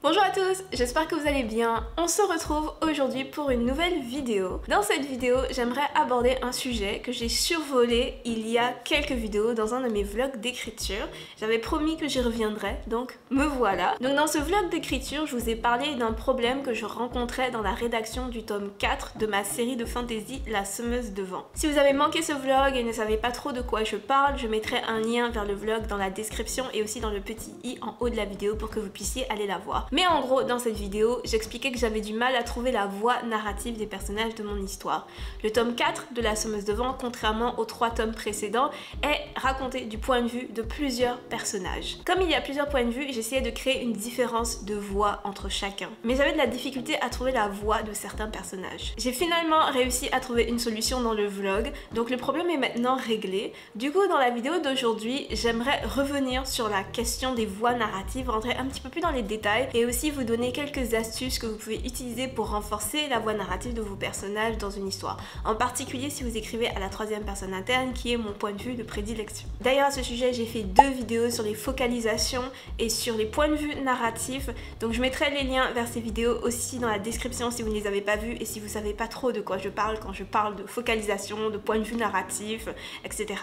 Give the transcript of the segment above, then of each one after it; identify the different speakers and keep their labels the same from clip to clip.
Speaker 1: Bonjour à tous, j'espère que vous allez bien. On se retrouve aujourd'hui pour une nouvelle vidéo. Dans cette vidéo, j'aimerais aborder un sujet que j'ai survolé il y a quelques vidéos dans un de mes vlogs d'écriture. J'avais promis que j'y reviendrais, donc me voilà. Donc dans ce vlog d'écriture, je vous ai parlé d'un problème que je rencontrais dans la rédaction du tome 4 de ma série de fantasy La Semeuse de Vent. Si vous avez manqué ce vlog et ne savez pas trop de quoi je parle, je mettrai un lien vers le vlog dans la description et aussi dans le petit i en haut de la vidéo pour que vous puissiez aller la voir. Mais en gros, dans cette vidéo, j'expliquais que j'avais du mal à trouver la voie narrative des personnages de mon histoire. Le tome 4 de La Semeuse de Vent, contrairement aux 3 tomes précédents, est raconté du point de vue de plusieurs personnages. Comme il y a plusieurs points de vue, j'essayais de créer une différence de voix entre chacun. Mais j'avais de la difficulté à trouver la voix de certains personnages. J'ai finalement réussi à trouver une solution dans le vlog, donc le problème est maintenant réglé. Du coup, dans la vidéo d'aujourd'hui, j'aimerais revenir sur la question des voix narratives, rentrer un petit peu plus dans les détails et aussi vous donner quelques astuces que vous pouvez utiliser pour renforcer la voix narrative de vos personnages dans une histoire. En particulier si vous écrivez à la 3e personne interne, qui est mon point de vue de prédilection. D'ailleurs à ce sujet, j'ai fait 2 vidéos sur les focalisations et sur les points de vue narratifs. Donc je mettrai les liens vers ces vidéos aussi dans la description si vous ne les avez pas vues et si vous savez pas trop de quoi je parle quand je parle de focalisation, de point de vue narratif, etc.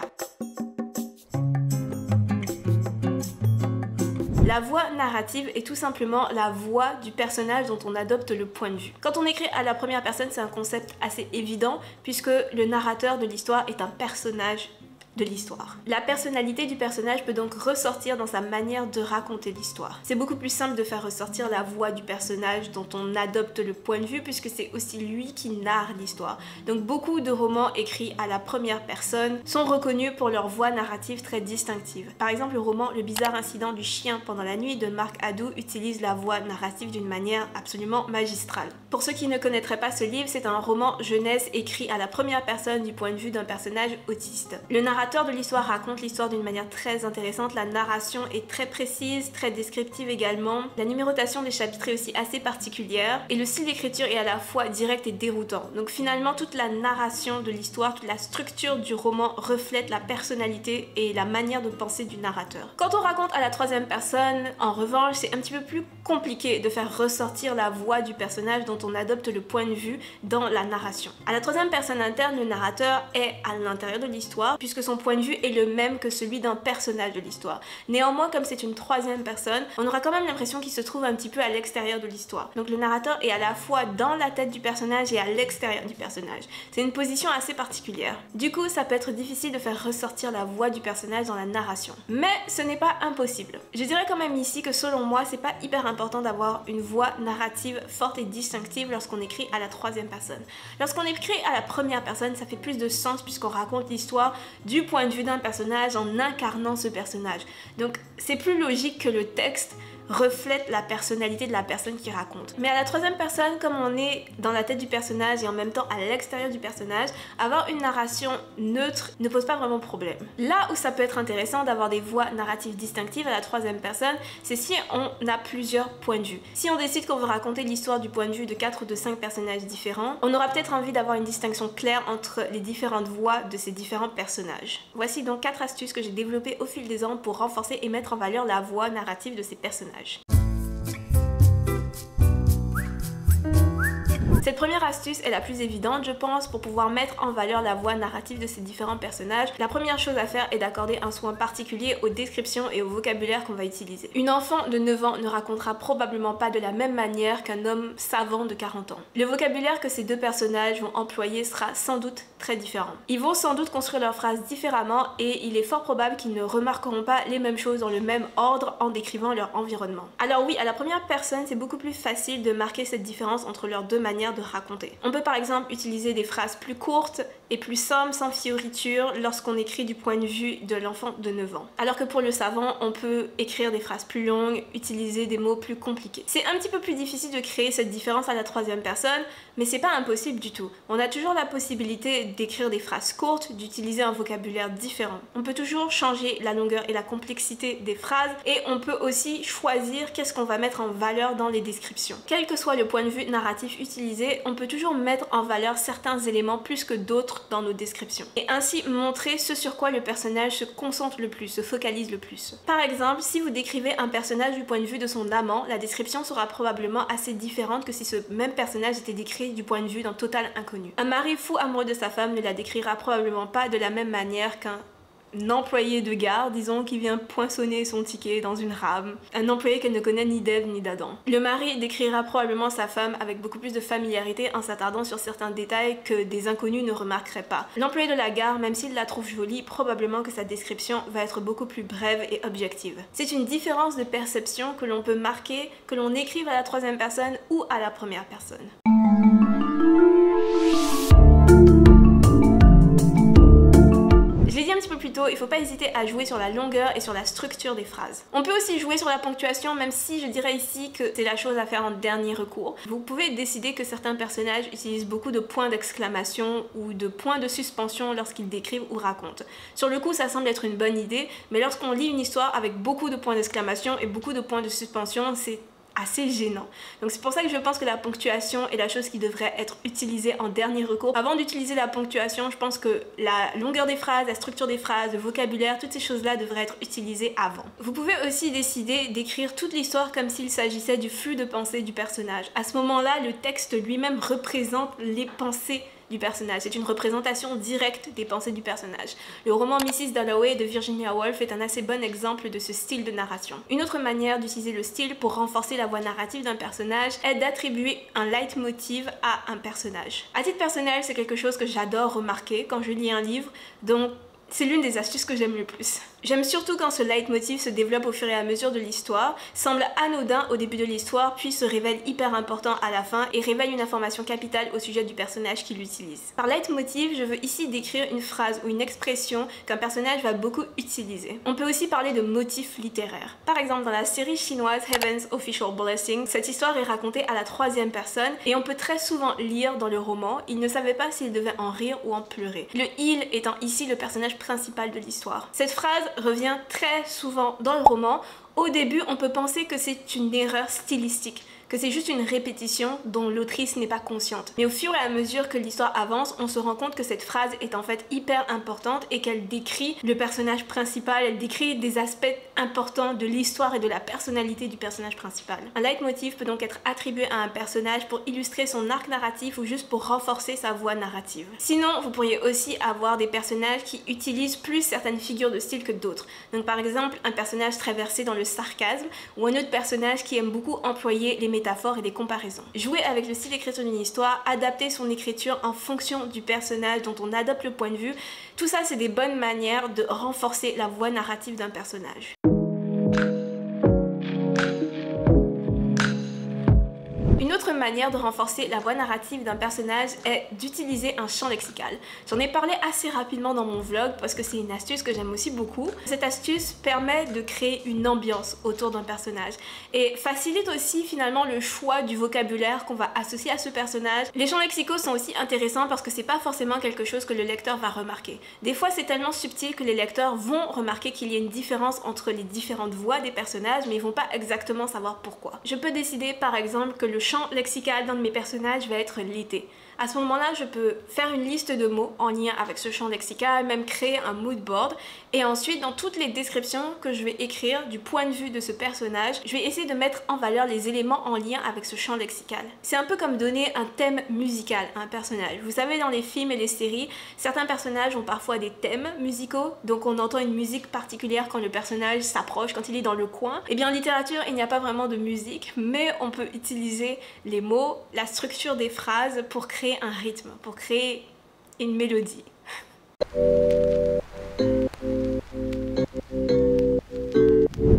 Speaker 1: La voix narrative est tout simplement la voix du personnage dont on adopte le point de vue. Quand on écrit à la première personne, c'est un concept assez évident puisque le narrateur de l'histoire est un personnage de l'histoire. La personnalité du personnage peut donc ressortir dans sa manière de raconter l'histoire. C'est beaucoup plus simple de faire ressortir la voix du personnage dont on adopte le point de vue puisque c'est aussi lui qui narre l'histoire. Donc beaucoup de romans écrits à la première personne sont reconnus pour leur voix narrative très distinctive. Par exemple, le roman Le bizarre incident du chien pendant la nuit de Marc Hadou utilise la voix narrative d'une manière absolument magistrale. Pour ceux qui ne connaîtraient pas ce livre, c'est un roman jeunesse écrit à la première personne du point de vue d'un personnage autiste. Le narrateur de l'histoire raconte l'histoire d'une manière très intéressante, la narration est très précise, très descriptive également, la numérotation des chapitres est aussi assez particulière et le style d'écriture est à la fois direct et déroutant. Donc finalement toute la narration de l'histoire, toute la structure du roman reflète la personnalité et la manière de penser du narrateur. Quand on raconte à la 3e personne, en revanche, c'est un petit peu plus compliqué de faire ressortir la voix du personnage dont on adopte le point de vue dans la narration. À la 3e personne interne, le narrateur est à l'intérieur de l'histoire puisque son point de vue est le même que celui d'un personnage de l'histoire. Néanmoins, comme c'est une 3e personne, on aura quand même l'impression qu'il se trouve un petit peu à l'extérieur de l'histoire. Donc le narrateur est à la fois dans la tête du personnage et à l'extérieur du personnage. C'est une position assez particulière. Du coup, ça peut être difficile de faire ressortir la voix du personnage dans la narration. Mais ce n'est pas impossible. Je dirais quand même ici que selon moi, c'est pas hyper important d'avoir une voix narrative forte et distinctive lorsqu'on écrit à la 3e personne. Lorsqu'on écrit à la 1re personne, ça fait plus de sens puisqu'on raconte l'histoire du point de vue d'un personnage en incarnant ce personnage. Donc c'est plus logique que le texte reflète la personnalité de la personne qui raconte. Mais à la 3e personne, comme on est dans la tête du personnage et en même temps à l'extérieur du personnage, avoir une narration neutre ne pose pas vraiment problème. Là où ça peut être intéressant d'avoir des voix narratives distinctives à la 3e personne, c'est si on a plusieurs points de vue. Si on décide qu'on veut raconter l'histoire du point de vue de 4 ou de 5 personnages différents, on aura peut-être envie d'avoir une distinction claire entre les différentes voix de ces différents personnages. Voici donc 4 astuces que j'ai développées au fil des ans pour renforcer et mettre en valeur la voix narrative de ces personnages. Cette première astuce est la plus évidente, je pense, pour pouvoir mettre en valeur la voix narrative de ces différents personnages. La première chose à faire est d'accorder un soin particulier aux descriptions et au vocabulaire qu'on va utiliser. Une enfant de 9 ans ne racontera probablement pas de la même manière qu'un homme savant de 40 ans. Le vocabulaire que ces 2 personnages vont employer sera sans doute très différent. Ils vont sans doute construire leurs phrases différemment et il est fort probable qu'ils ne remarqueront pas les mêmes choses dans le même ordre en décrivant leur environnement. Alors oui, à la 1re personne, c'est beaucoup plus facile de marquer cette différence entre leurs 2 manières de raconter. On peut par exemple utiliser des phrases plus courtes et plus simples, sans fioriture, lorsqu'on écrit du point de vue de l'enfant de 9 ans. Alors que pour le savant, on peut écrire des phrases plus longues, utiliser des mots plus compliqués. C'est un petit peu plus difficile de créer cette différence à la 3e personne, mais c'est pas impossible du tout. On a toujours la possibilité d'écrire des phrases courtes, d'utiliser un vocabulaire différent. On peut toujours changer la longueur et la complexité des phrases et on peut aussi choisir qu'est-ce qu'on va mettre en valeur dans les descriptions. Quel que soit le point de vue narratif utilisé disais, on peut toujours mettre en valeur certains éléments plus que d'autres dans nos descriptions. Et ainsi montrer ce sur quoi le personnage se concentre le plus, se focalise le plus. Par exemple, si vous décrivez un personnage du point de vue de son amant, la description sera probablement assez différente que si ce même personnage était décrit du point de vue d'un total inconnu. Un mari fou amoureux de sa femme ne la décrira probablement pas de la même manière qu'un employé de gare, disons, qui vient poinçonner son ticket dans une rame. Un employé qu'elle ne connaît ni d'Ève ni d'Adam. Le mari décrira probablement sa femme avec beaucoup plus de familiarité en s'attardant sur certains détails que des inconnus ne remarqueraient pas. L'employé de la gare, même s'il la trouve jolie, probablement que sa description va être beaucoup plus brève et objective. C'est une différence de perception que l'on peut marquer, que l'on écrive à la troisième personne ou à la première personne. Je l'ai dit un petit peu plus tôt, il ne faut pas hésiter à jouer sur la longueur et sur la structure des phrases. On peut aussi jouer sur la ponctuation, même si je dirais ici que c'est la chose à faire en dernier recours. Vous pouvez décider que certains personnages utilisent beaucoup de points d'exclamation ou de points de suspension lorsqu'ils décrivent ou racontent. Sur le coup, ça semble être une bonne idée, mais lorsqu'on lit une histoire avec beaucoup de points d'exclamation et beaucoup de points de suspension, c'est assez gênant. Donc c'est pour ça que je pense que la ponctuation est la chose qui devrait être utilisée en dernier recours. Avant d'utiliser la ponctuation, je pense que la longueur des phrases, la structure des phrases, le vocabulaire, toutes ces choses-là devraient être utilisées avant. Vous pouvez aussi décider d'écrire toute l'histoire comme s'il s'agissait du flux de pensée du personnage. À ce moment-là, le texte lui-même représente les pensées du personnage. C'est une représentation directe des pensées du personnage. Le roman Mrs. Dalloway de Virginia Woolf est un assez bon exemple de ce style de narration. Une autre manière d'utiliser le style pour renforcer la voix narrative d'un personnage est d'attribuer un leitmotiv à un personnage. À titre personnel, c'est quelque chose que j'adore remarquer quand je lis un livre, donc c'est l'une des astuces que j'aime le plus. J'aime surtout quand ce leitmotiv se développe au fur et à mesure de l'histoire, semble anodin au début de l'histoire, puis se révèle hyper important à la fin et révèle une information capitale au sujet du personnage qui l'utilise. Par leitmotiv, je veux ici décrire une phrase ou une expression qu'un personnage va beaucoup utiliser. On peut aussi parler de motifs littéraires. Par exemple, dans la série chinoise Heaven's Official Blessing, cette histoire est racontée à la troisième personne et on peut très souvent lire dans le roman, il ne savait pas s'il devait en rire ou en pleurer. Le il étant ici le personnage principal de l'histoire. Cette phrase revient très souvent dans le roman. Au début, on peut penser que c'est une erreur stylistique, que c'est juste une répétition dont l'autrice n'est pas consciente. Mais au fur et à mesure que l'histoire avance, on se rend compte que cette phrase est en fait hyper importante et qu'elle décrit le personnage principal, elle décrit des aspects importants de l'histoire et de la personnalité du personnage principal. Un leitmotiv peut donc être attribué à un personnage pour illustrer son arc narratif ou juste pour renforcer sa voix narrative. Sinon, vous pourriez aussi avoir des personnages qui utilisent plus certaines figures de style que d'autres. Donc par exemple, un personnage très versé dans le sarcasme ou un autre personnage qui aime beaucoup employer les métaphores et des comparaisons. Jouer avec le style d'écriture d'une histoire, adapter son écriture en fonction du personnage dont on adopte le point de vue, tout ça c'est des bonnes manières de renforcer la voix narrative d'un personnage. Une autre manière de renforcer la voix narrative d'un personnage est d'utiliser un champ lexical. J'en ai parlé assez rapidement dans mon vlog parce que c'est une astuce que j'aime aussi beaucoup. Cette astuce permet de créer une ambiance autour d'un personnage et facilite aussi finalement le choix du vocabulaire qu'on va associer à ce personnage. Les champs lexicaux sont aussi intéressants parce que c'est pas forcément quelque chose que le lecteur va remarquer. Des fois c'est tellement subtil que les lecteurs vont remarquer qu'il y a une différence entre les différentes voix des personnages mais ils vont pas exactement savoir pourquoi. Je peux décider par exemple que le champ lexical d'un de mes personnages va être l'été. À ce moment-là, je peux faire une liste de mots en lien avec ce champ lexical, même créer un mood board et ensuite dans toutes les descriptions que je vais écrire du point de vue de ce personnage, je vais essayer de mettre en valeur les éléments en lien avec ce champ lexical. C'est un peu comme donner un thème musical à un personnage. Vous savez, dans les films et les séries, certains personnages ont parfois des thèmes musicaux, donc on entend une musique particulière quand le personnage s'approche, quand il est dans le coin. Et bien en littérature, il n'y a pas vraiment de musique, mais on peut utiliser les mots, la structure des phrases pour créer un rythme, pour créer une mélodie.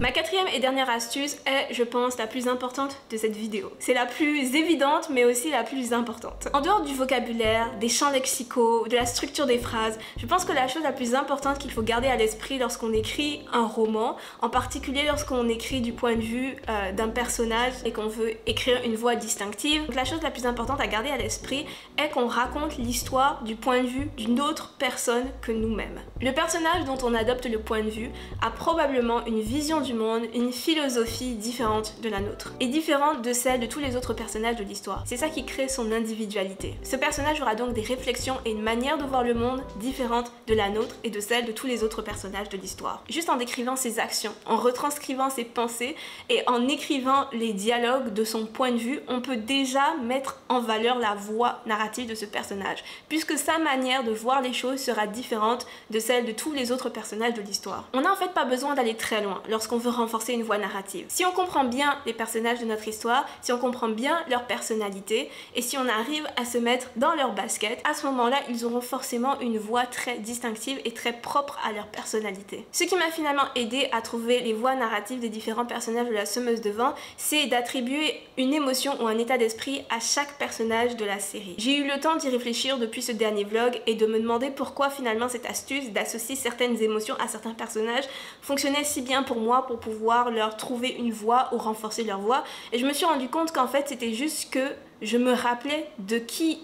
Speaker 1: Ma quatrième et dernière astuce est, je pense, la plus importante de cette vidéo. C'est la plus évidente, mais aussi la plus importante. En dehors du vocabulaire, des champs lexicaux, de la structure des phrases, je pense que la chose la plus importante qu'il faut garder à l'esprit lorsqu'on écrit un roman, en particulier lorsqu'on écrit du point de vue d'un personnage et qu'on veut écrire une voix distinctive, donc la chose la plus importante à garder à l'esprit est qu'on raconte l'histoire du point de vue d'une autre personne que nous-mêmes. Le personnage dont on adopte le point de vue a probablement une vision du du monde, une philosophie différente de la nôtre et différente de celle de tous les autres personnages de l'histoire. C'est ça qui crée son individualité. Ce personnage aura donc des réflexions et une manière de voir le monde différente de la nôtre et de celle de tous les autres personnages de l'histoire. Juste en décrivant ses actions, en retranscrivant ses pensées et en écrivant les dialogues de son point de vue, on peut déjà mettre en valeur la voix narrative de ce personnage, puisque sa manière de voir les choses sera différente de celle de tous les autres personnages de l'histoire. On n'a en fait pas besoin d'aller très loin lorsqu'on veut renforcer une voix narrative. Si on comprend bien les personnages de notre histoire, si on comprend bien leur personnalité et si on arrive à se mettre dans leur basket, à ce moment-là, ils auront forcément une voix très distinctive et très propre à leur personnalité. Ce qui m'a finalement aidé à trouver les voix narratives des différents personnages de la Semeuse de Vent, c'est d'attribuer une émotion ou un état d'esprit à chaque personnage de la série. J'ai eu le temps d'y réfléchir depuis ce dernier vlog et de me demander pourquoi finalement cette astuce d'associer certaines émotions à certains personnages fonctionnait si bien pour moi pour pouvoir leur trouver une voix ou renforcer leur voix. Et je me suis rendu compte qu'en fait c'était juste que je me rappelais de qui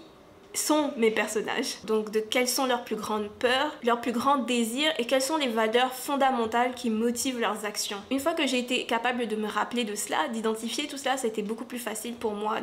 Speaker 1: sont mes personnages, donc de quelles sont leurs plus grandes peurs, leurs plus grands désirs et quelles sont les valeurs fondamentales qui motivent leurs actions. Une fois que j'ai été capable de me rappeler de cela, d'identifier tout cela, ça a été beaucoup plus facile pour moi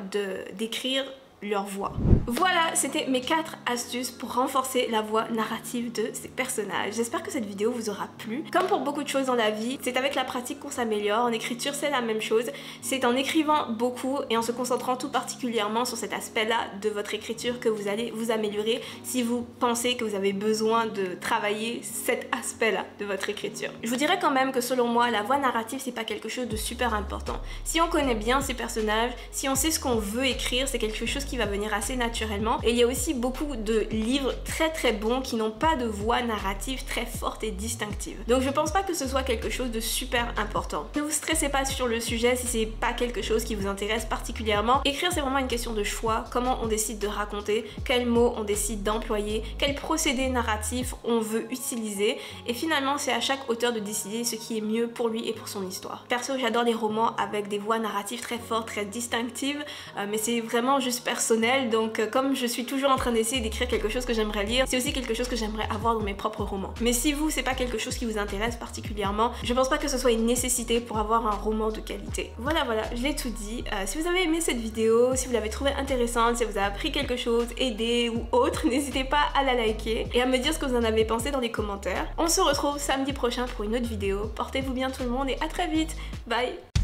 Speaker 1: d'écrire leur voix. Voilà, c'était mes 4 astuces pour renforcer la voix narrative de ces personnages. J'espère que cette vidéo vous aura plu. Comme pour beaucoup de choses dans la vie, c'est avec la pratique qu'on s'améliore. En écriture, c'est la même chose. C'est en écrivant beaucoup et en se concentrant tout particulièrement sur cet aspect-là de votre écriture que vous allez vous améliorer si vous pensez que vous avez besoin de travailler cet aspect-là de votre écriture. Je vous dirais quand même que selon moi, la voix narrative, c'est pas quelque chose de super important. Si on connaît bien ces personnages, si on sait ce qu'on veut écrire, c'est quelque chose qui va venir assez naturellement. Et il y a aussi beaucoup de livres très bons qui n'ont pas de voix narrative très forte et distinctive. Donc je pense pas que ce soit quelque chose de super important. Ne vous stressez pas sur le sujet si c'est pas quelque chose qui vous intéresse particulièrement. Écrire, c'est vraiment une question de choix, comment on décide de raconter, quels mots on décide d'employer, quel procédé narratif on veut utiliser, et finalement c'est à chaque auteur de décider ce qui est mieux pour lui et pour son histoire. Perso, j'adore les romans avec des voix narratives très fortes, très distinctives, mais c'est vraiment juste personnel, donc comme je suis toujours en train d'essayer d'écrire quelque chose que j'aimerais lire, c'est aussi quelque chose que j'aimerais avoir dans mes propres romans. Mais si vous, c'est pas quelque chose qui vous intéresse particulièrement, je pense pas que ce soit une nécessité pour avoir un roman de qualité. Voilà, je l'ai tout dit. Si vous avez aimé cette vidéo, si vous l'avez trouvée intéressante, si vous avez appris quelque chose, aidé ou autre, n'hésitez pas à la liker et à me dire ce que vous en avez pensé dans les commentaires. On se retrouve samedi prochain pour une autre vidéo. Portez-vous bien tout le monde et à très vite. Bye!